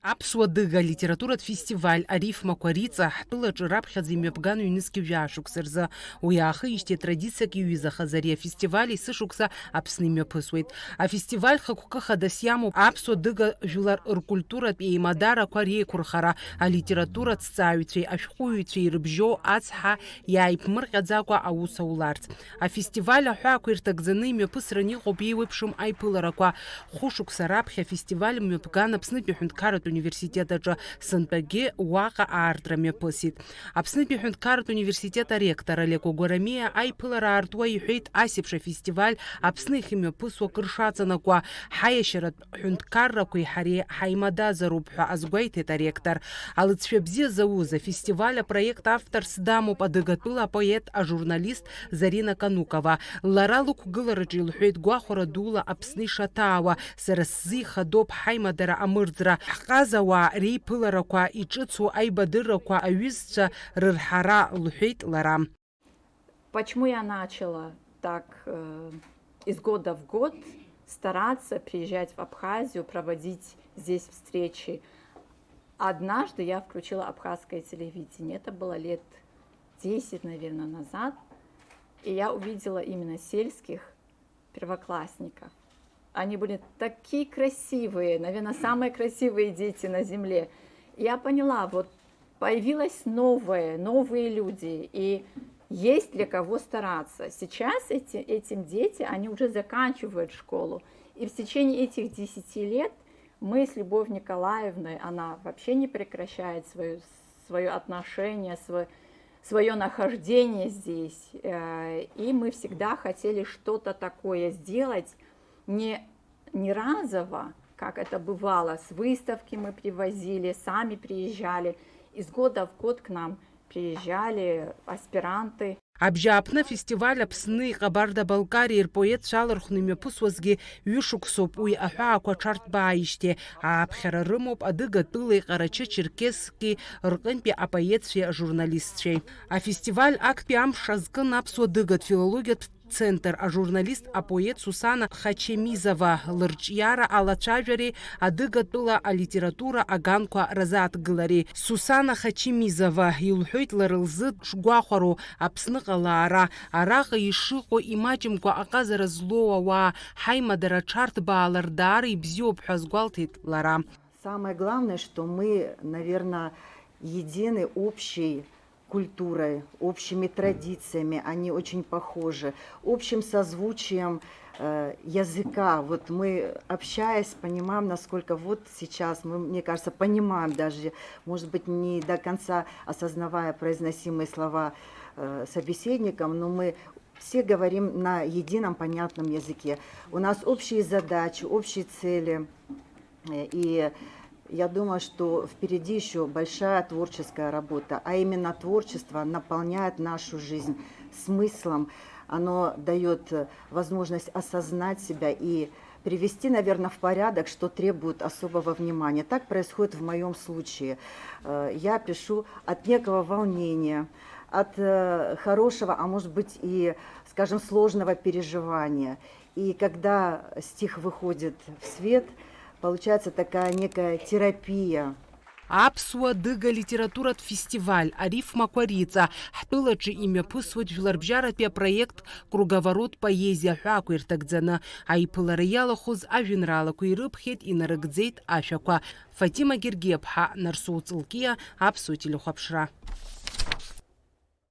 Аԥсуа дыга литературатә фестиваль арифмақәа риҵа ҳтәылаҿы раԥхьаӡа имҩаԥган ҩнызқьи жәашықәса рзы. Уи аахижьҭеи традициак иҩызахаз ари афестиваль есышықәса Аԥсны имҩаԥысуеит. Афестиваль хықәкы хадас иамоуп аԥсуа дыга жәлар ркультуратә еимадарақәа реиқәырхара, алитературатә ҭҵааҩцәеи ашәҟәыҩҩцәеи ирыбжьоу ацҳа иааиԥмырҟьаӡакәа аус ауларц. Афестиваль аҳәаақәа ирҭагӡаны имҩаԥысраны иҟоуп еиуеиԥшым аиԥыларақәа. Хәышықәса раԥхьа афестиваль мҩаԥган Аԥснытәи аҳәынҭқарратә университет аҿы сынтәагьы уаҟа аартра мҩаԥысит. Аԥснытәи аҳәынҭқарратә университет аректор Олеко Гәарамиа аиԥылара аартуа иҳәеит, асеиԥш афестиваль Аԥсны ихимҩаԥысуа акыр шаҵанакуа ҳаиашьаратә ҳәынҭқаррақәеи ҳареи ҳаимадазароуп ҳәа азгәеиҭеит аректор. Алыҵшәа бзиа зауз афестиваль апроект авторс дамоуп адыгатәыла апоет, ажурналист Зарина Канукова. Лара лықәгылараҿы илҳәеит, гәахәара дула Аԥсны ишаҭаауа, сара сзы ихадоуп ҳаимадара амырӡра, ҳҟазауаа реиԥыларақәа, иҿыцу аибадыррақәа аҩызцәа рырҳара, лҳәеит лара. Почему я начала так из года в год стараться приезжать в Абхазию, проводить здесь встречи? Однажды я включила абхазское телевидение, это было лет 10, наверное, назад, и я увидела именно сельских первоклассников. Они были такие красивые, наверное, самые красивые дети на земле. Я поняла, вот появилось новые люди, и есть для кого стараться. Сейчас этим дети, они уже заканчивают школу. И в течение этих 10 лет мы с Любовью Николаевной, она вообще не прекращает свое отношение, свое нахождение здесь. И мы всегда хотели что-то такое сделать, не разово, как это бывало, с выставки мы привозили, сами приезжали. Из года в год к нам приезжали аспиранты. Абжьааԥны фестиваль Аԥсны Ҟабарда-Балкариа рпоет шалархәны имҩаԥысуазгьы ҩышықәсоуп. Уи аҳәаақәа ҽарҭбааижьҭеи ааԥхьара рымоуп адыгатәылеи Ҟарачы-Черкесски рҟынтәи апоетцәеи ажурналистцәеи. Афестиваль актәи амш азкын аԥсуа дыгатә филологиатә центр, ажурналист, апоет Сусана Хачемизова лырҿиара алацәажәареи адыгатәыла алитература аганқәа разааҭгылареи. Сусана Хачемизова илҳәоит лара лзы шгәахәароу Аԥсны ҟалаара, араҟа ишыҟоу имаҷымкәа аҟазара злоу ауаа ҳаимадара ҽарҭбаалар даара ибзиоуп ҳәа азгәалҭеит лара. Самое главное, что мы, наверное, едины общей культурой, общими традициями, они очень похожи, общим созвучием языка. Вот мы, общаясь, понимаем, насколько вот сейчас мы, мне кажется, понимаем даже, может быть, не до конца осознавая произносимые слова собеседником, но мы все говорим на едином понятном языке. У нас общие задачи, общие цели, и я думаю, что впереди еще большая творческая работа, а именно творчество наполняет нашу жизнь смыслом, оно дает возможность осознать себя и привести, наверное, в порядок, что требует особого внимания. Так происходит в моем случае. Я пишу от некого волнения, от хорошего, а может быть и, скажем, сложного переживания. И когда стих выходит в свет, получается такая некая терапия. Аԥсуа дыга литературатә фестиваль арифмақәа риҵа ҳтәылаҿы имҩаԥысуеит жәларбжьаратәи апроект Круговорот поезиа ҳәаақәа ирҭагӡаны. Аиԥылара иалахәыз ажәеинраалақәа ирыԥхьеит, инарыгӡеит ашәақәа. Фатима Гергиаԥҳа, Нарсоу Ҵылкиа, Аԥсуа телехәаԥшра.